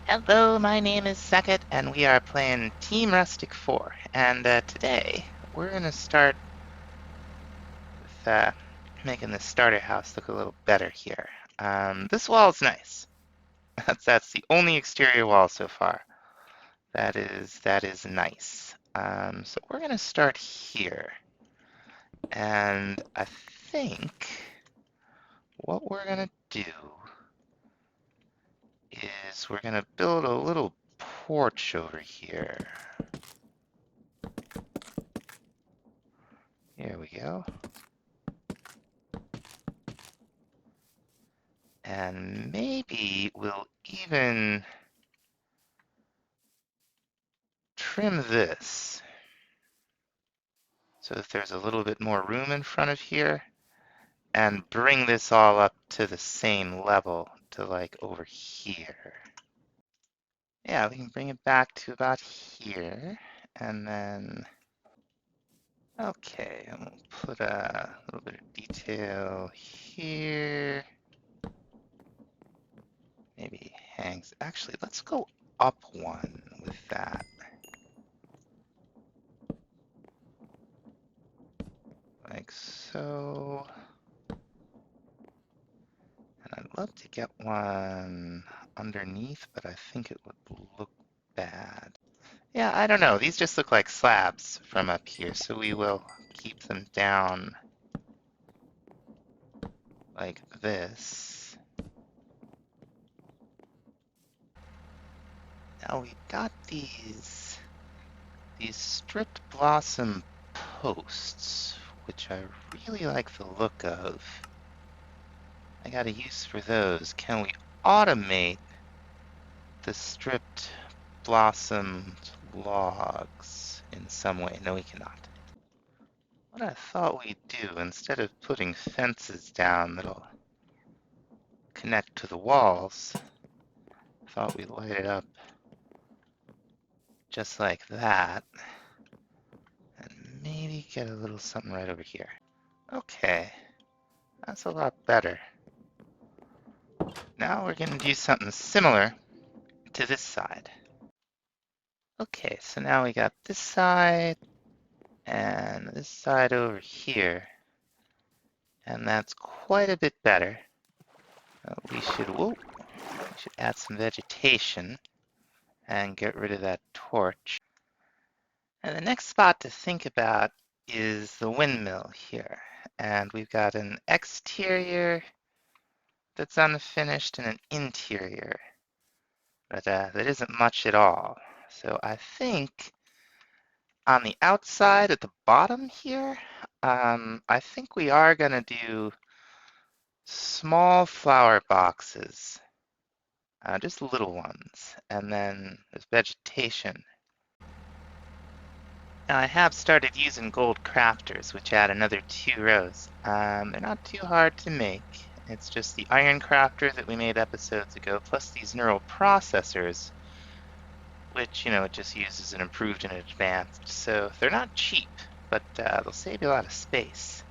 Hello, my name is Sekit, and we are playing Team Rustic 4. And today, we're going to start with making the starter house look a little better here. This wall is nice. That's the only exterior wall so far. That is nice. So we're going to start here. And I think what we're going to do is we're going to build a little porch over here. Here we go. And maybe we'll even trim this so that there's a little bit more room in front of here and bring this all up to the same level to like over here. Yeah, we can bring it back to about here and then, okay, and we'll put a little bit of detail here. Maybe hangs, actually, let's go up one with that. Like so. And I'd love to get one underneath, but I think it would look bad. Yeah, I don't know. These just look like slabs from up here, so we will keep them down like this. Now we got these stripped blossom posts, which I really like the look of. I got a use for those. Can we automate the stripped blossomed logs in some way? No, we cannot. What I thought we'd do, instead of putting fences down that'll connect to the walls, I thought we'd light it up just like that, and maybe get a little something right over here. Okay, that's a lot better. Now we're going to do something similar to this side. Okay, so now we got this side and this side over here, and that's quite a bit better. We should add some vegetation and get rid of that torch. And the next spot to think about is the windmill here. And we've got an exterior that's unfinished and an interior, but that isn't much at all. So I think on the outside at the bottom here, I think we are going to do small flower boxes, just little ones, and then there's vegetation. Now I have started using gold crafters, which add another 2 rows. They're not too hard to make. It's just the iron crafter that we made episodes ago, plus these neural processors, which, it just uses an improved and advanced. So they're not cheap, but they'll save you a lot of space.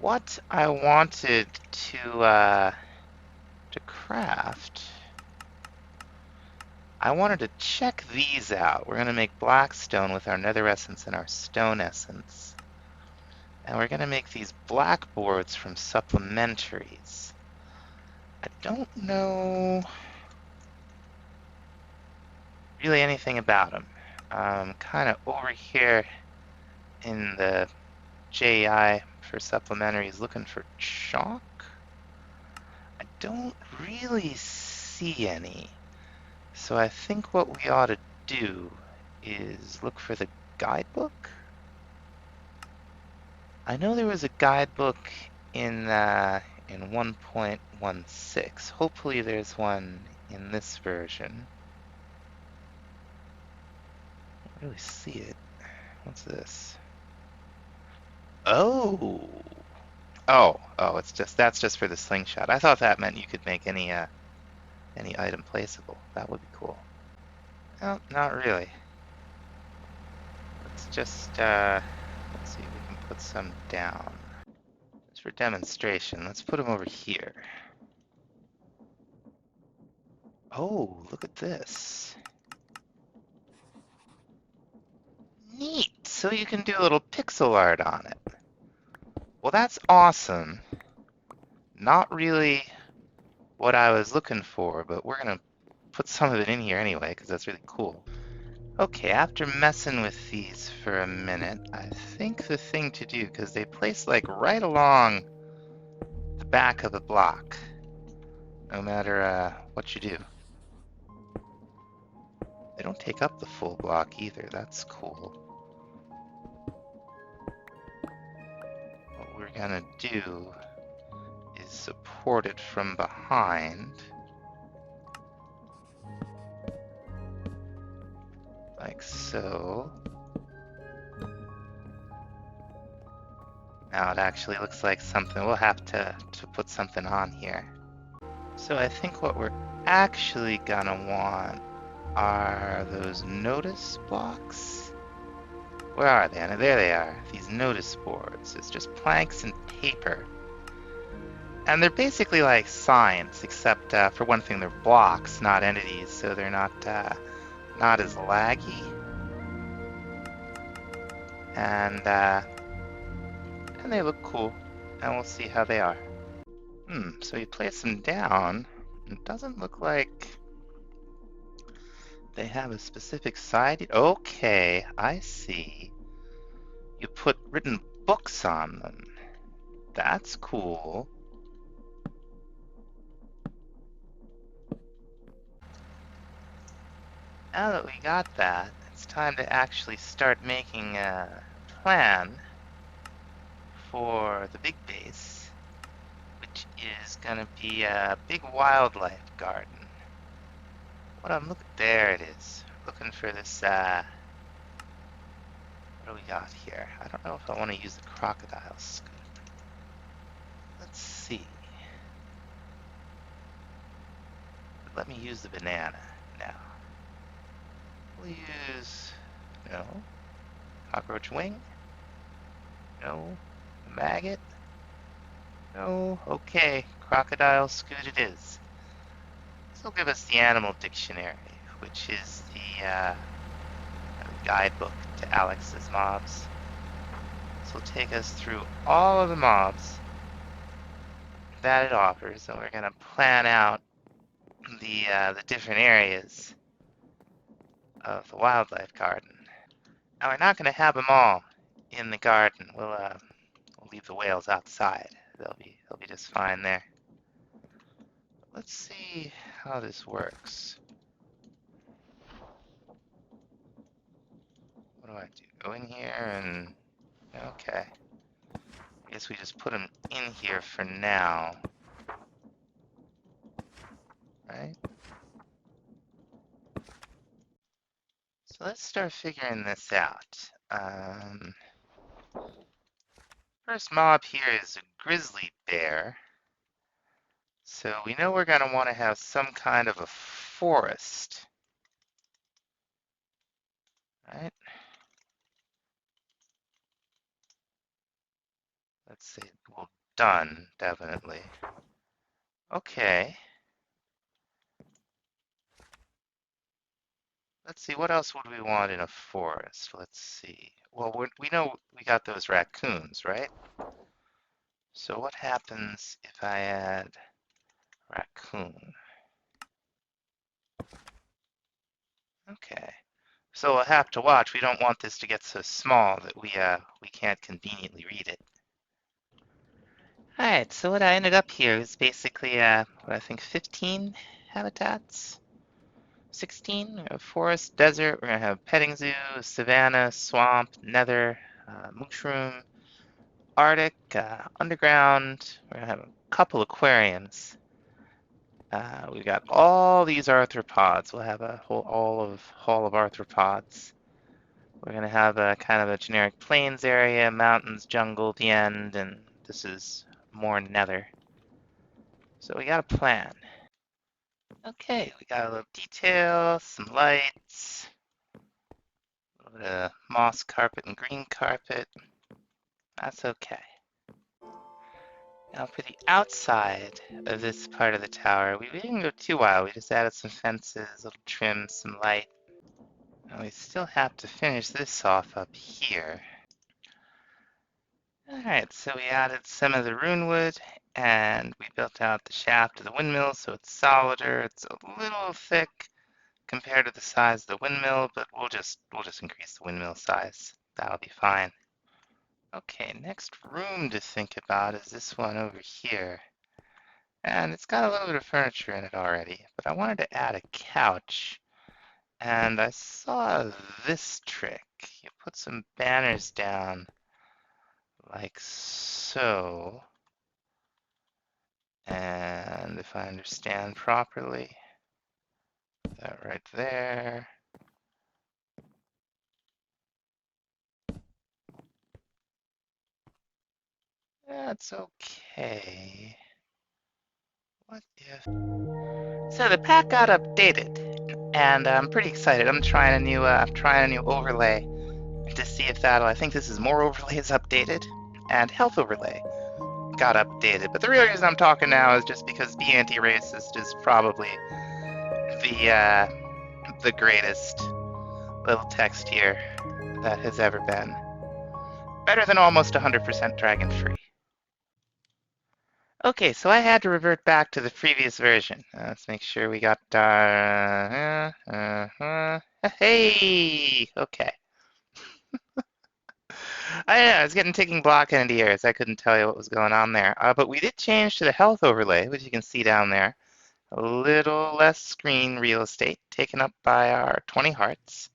What I wanted to craft, I wanted to check these out. We're going to make black stone with our nether essence and our stone essence. And we're going to make these blackboards from supplementaries. I don't know really anything about them. Kind of over here in the JI for supplementaries looking for chalk. I don't really see any. So I think what we ought to do is look for the guidebook. I know there was a guidebook in 1.16. Hopefully there's one in this version. I don't really see it. What's this? Oh. Oh, that's just for the slingshot. I thought that meant you could make any item placeable. That would be cool. No, not really. Let's just let's see if we can put some down. Just for demonstration, let's put them over here. Oh, look at this. Neat! So you can do a little pixel art on it. Well, that's awesome. Not really what I was looking for, but we're gonna put some of it in here anyway, because that's really cool. Okay, after messing with these for a minute, I think the thing to do, because they place like right along the back of the block, no matter what you do. They don't take up the full block either, that's cool. What we're gonna do is support it from behind, like so. Now it actually looks like something, we'll have to put something on here. So I think what we're actually gonna want are those notice blocks. Where are they? There they are, these notice boards. It's just planks and paper. And they're basically like signs, except for one thing, they're blocks, not entities, so they're not as laggy. And they look cool, and we'll see how they are. So you place them down. It doesn't look like they have a specific side. Okay, I see. You put written books on them. That's cool. Now that we got that, it's time to actually start making a plan for the big base, which is gonna be a big wildlife garden. What I'm looking, there it is. Looking for this, what do we got here? I don't know if I want to use the crocodile scoop. Let's see. Let me use the banana now. We'll use, no, cockroach wing, no, maggot, no, okay, crocodile scoot it is. This will give us the animal dictionary, which is the guidebook to Alex's mobs. This will take us through all of the mobs that it offers, and we're going to plan out the different areas of the wildlife garden. Now we're not going to have them all in the garden. We'll leave the whales outside. They'll be just fine there. Let's see how this works. What do I do? Go in here and okay. I guess we just put them in here for now, right? So let's start figuring this out. First mob here is a grizzly bear. So we know we're going to want to have some kind of a forest, right? Let's see, well, done, definitely. Okay. Let's see, what else would we want in a forest? Let's see. Well, we know we got those raccoons, right? So what happens if I add raccoon? Okay. So we'll have to watch. We don't want this to get so small that we can't conveniently read it. Alright, so what I ended up here is basically, what I think 15 habitats? 16? We have forest, desert, we're gonna have petting zoo, savanna, swamp, nether, mushroom, Arctic, underground. We're gonna have a couple aquariums. We've got all these arthropods. We'll have a hall of arthropods. We're gonna have a kind of a generic plains area, mountains, jungle at the end, and this is more nether. So we got a plan. Okay, we got a little detail, some lights, a little bit of moss carpet and green carpet. That's okay. Now for the outside of this part of the tower, we didn't go too wild. We just added some fences, little trim, some light. And we still have to finish this off up here. Alright, so we added some of the rune wood, and we built out the shaft of the windmill so it's solider. It's a little thick compared to the size of the windmill, but we'll just increase the windmill size. That'll be fine. Okay, next room to think about is this one over here. And it's got a little bit of furniture in it already, but I wanted to add a couch. And I saw this trick. You put some banners down like so. And if I understand properly, that right there. That's okay. What if... So the pack got updated, and I'm pretty excited. I'm trying a new overlay to see if that'll. I think this is more overlays updated, and health overlay got updated. But the real reason I'm talking now is just because Be Anti-Racist is probably the greatest little text here that has ever been. Better than almost 100% dragon free. Okay, so I had to revert back to the previous version. Let's make sure we got hey, okay. I was getting ticking block into ears. I couldn't tell you what was going on there. But we did change to the health overlay, which you can see down there. A little less screen real estate taken up by our 20 hearts.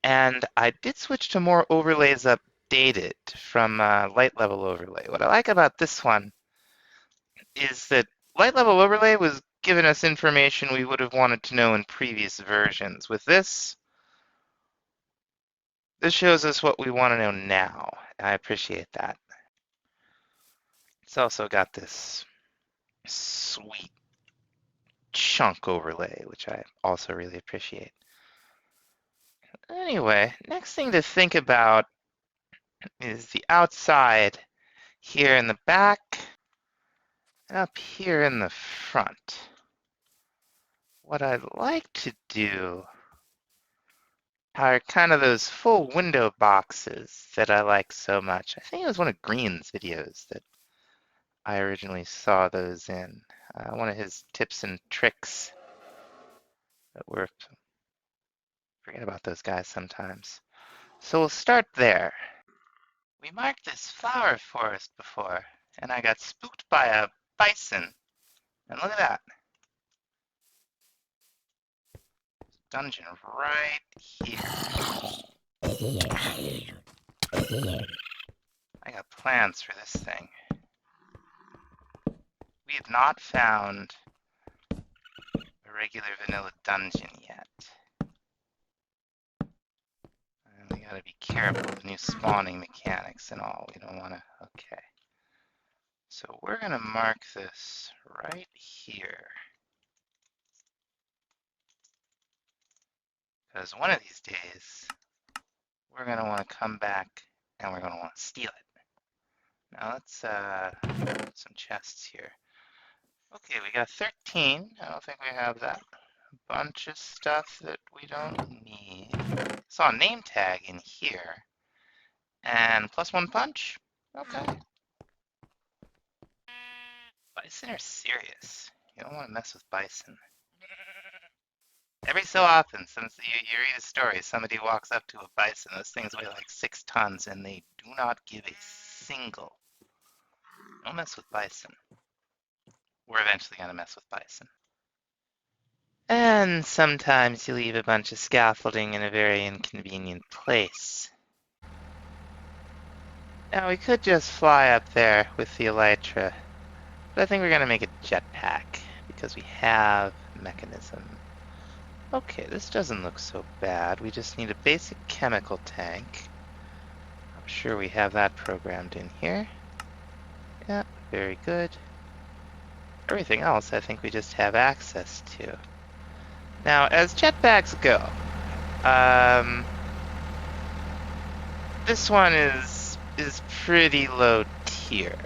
And I did switch to more overlays updated from light level overlay. What I like about this one is that light level overlay was giving us information we would have wanted to know in previous versions. With this shows us what we want to know now. I appreciate that. It's also got this sweet chunk overlay, which I also really appreciate. Anyway, next thing to think about is the outside here in the back and up here in the front. What I'd like to do are kind of those full window boxes that I like so much. I think it was one of Green's videos that I originally saw those in. One of his tips and tricks that were, forget about those guys sometimes. So we'll start there. We marked this flower forest before, and I got spooked by a bison. And look at that. Dungeon right here. I got plans for this thing. We have not found a regular vanilla dungeon yet. And we gotta be careful with new spawning mechanics and all. We don't wanna, okay. So we're gonna mark this right here. Because one of these days, we're gonna wanna come back and we're gonna wanna steal it. Now let's put some chests here. Okay, we got 13. I don't think we have that. A bunch of stuff that we don't need. Saw a name tag in here. And +1 punch? Okay. Bison are serious. You don't want to mess with bison. Every so often, since you read a story, somebody walks up to a bison. Those things weigh like 6 tons, and they do not give a single. Don't mess with bison. We're eventually going to mess with bison. And sometimes you leave a bunch of scaffolding in a very inconvenient place. Now we could just fly up there with the elytra, but I think we're going to make a jetpack because we have mechanism. Okay, this doesn't look so bad. We just need a basic chemical tank. I'm sure we have that programmed in here. Yeah, very good. Everything else I think we just have access to. Now, as jetpacks go, this one is pretty low tier.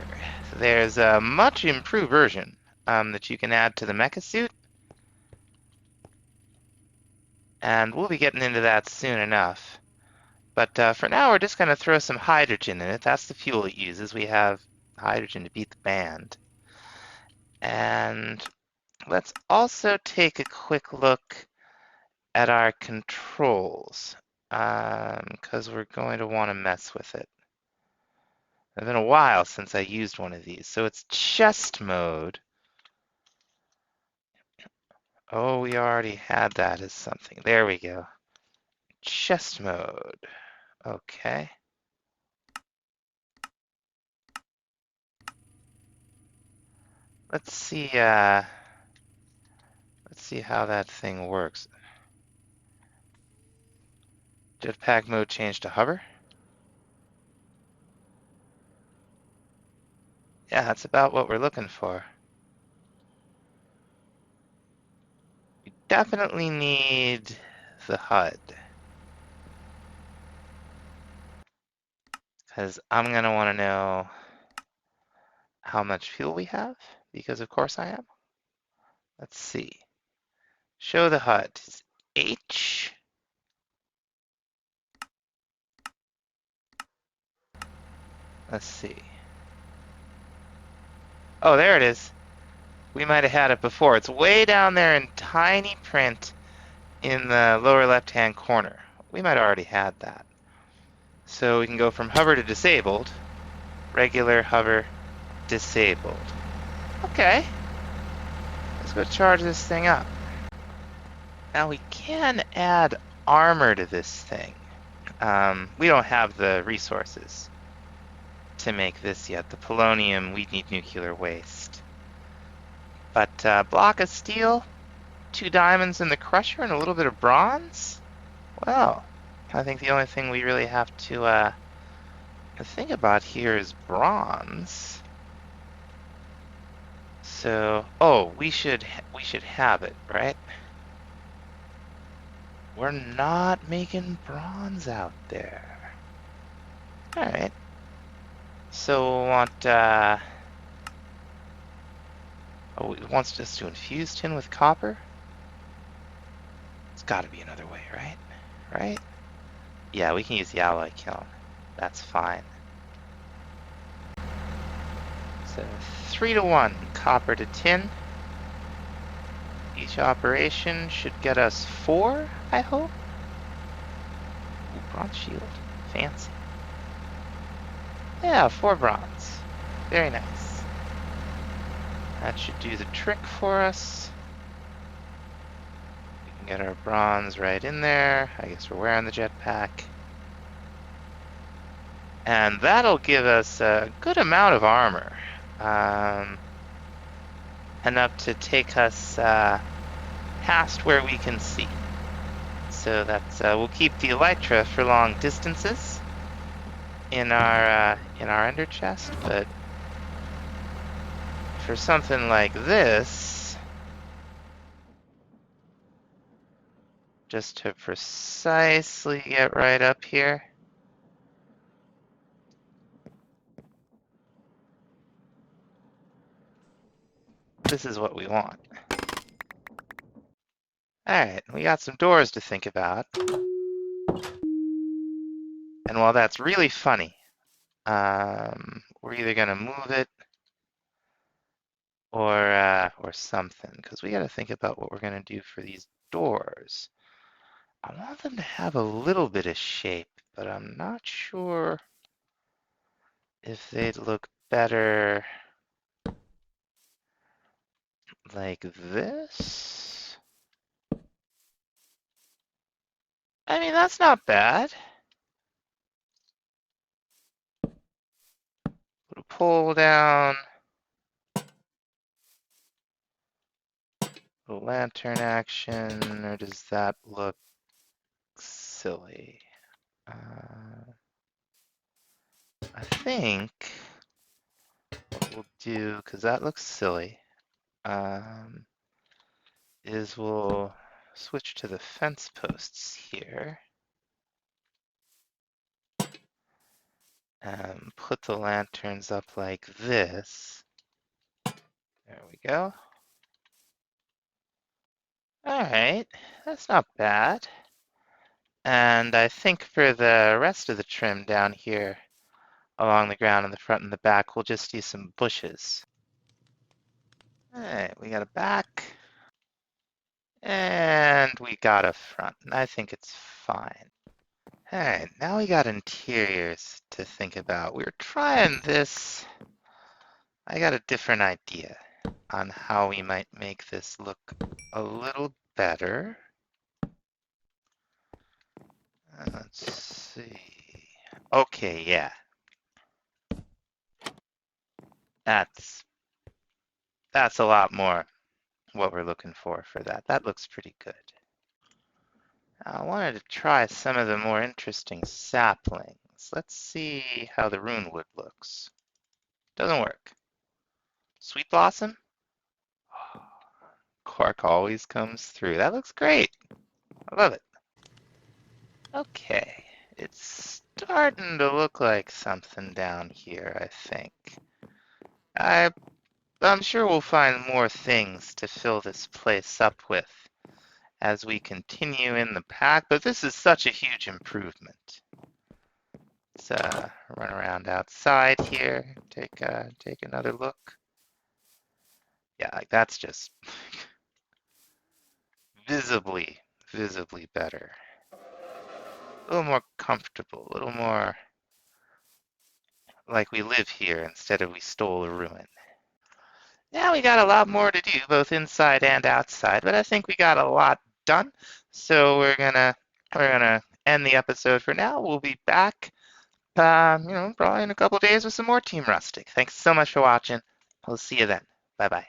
there's a much improved version that you can add to the mecha suit, and we'll be getting into that soon enough. But for now, we're just going to throw some hydrogen in it. That's the fuel it uses. We have hydrogen to beat the band. And let's also take a quick look at our controls, because we're going to want to mess with it. It's been a while since I used one of these. So it's chest mode. Oh, we already had that as something. There we go. Chest mode. Okay. Let's see how that thing works. Jetpack mode changed to hover. Yeah, that's about what we're looking for. We definitely need the HUD, because I'm gonna want to know how much fuel we have, because of course I am. Let's see. Show the HUD. It's H. Let's see. Oh, there it is. We might have had it before. It's way down there in tiny print in the lower left-hand corner. We might have already had that. So we can go from hover to disabled, regular, hover, disabled. Okay, let's go charge this thing up. Now we can add armor to this thing. We don't have the resources to make this yet. The polonium, we need nuclear waste. But block of steel, 2 diamonds in the crusher, and a little bit of bronze? Well, I think the only thing we really have to think about here is bronze. So, oh, we should have it, right? We're not making bronze out there. All right. So we'll want oh, it wants us to infuse tin with copper. It's got to be another way, right? Right? Yeah, we can use the alloy kiln. That's fine. So 3-to-1 copper to tin. Each operation should get us 4, I hope. Ooh, bronze shield. Fancy. Yeah, 4 bronze. Very nice. That should do the trick for us. We can get our bronze right in there. I guess we're wearing the jetpack. And that'll give us a good amount of armor. Enough to take us past where we can see. So that's we'll keep the elytra for long distances in our ender chest, but for something like this, just to precisely get right up here, this is what we want. Alright, we got some doors to think about. And while that's really funny, we're either gonna move it or something, because we gotta think about what we're gonna do for these doors. I want them to have a little bit of shape, but I'm not sure if they'd look better like this. I mean, that's not bad. Put a pole down. A lantern action, or does that look silly? I think what we'll do, because that looks silly, is we'll switch to the fence posts here. and put the lanterns up like this. There we go. All right, that's not bad. And I think for the rest of the trim down here along the ground in the front and the back, we'll just do some bushes. All right, we got a back and we got a front. And I think it's fine. All right, now we got interiors to think about. We're trying this. I got a different idea on how we might make this look a little better. Let's see. Okay, yeah. That's a lot more what we're looking for that. That looks pretty good. I wanted to try some of the more interesting saplings. Let's see how the runewood looks. Doesn't work. Sweet blossom? Cork always comes through. That looks great. I love it. Okay, it's starting to look like something down here, I think. I'm sure we'll find more things to fill this place up with as we continue in the pack, but this is such a huge improvement. Let's run around outside here, take another look. Yeah, like that's just visibly better. A little more comfortable, a little more like we live here instead of we stole a ruin. Now we got a lot more to do, both inside and outside, but I think we got a lot done. So we're gonna end the episode for now. We'll be back, probably in a couple days with some more Team Rustic. Thanks so much for watching. We'll see you then. Bye bye.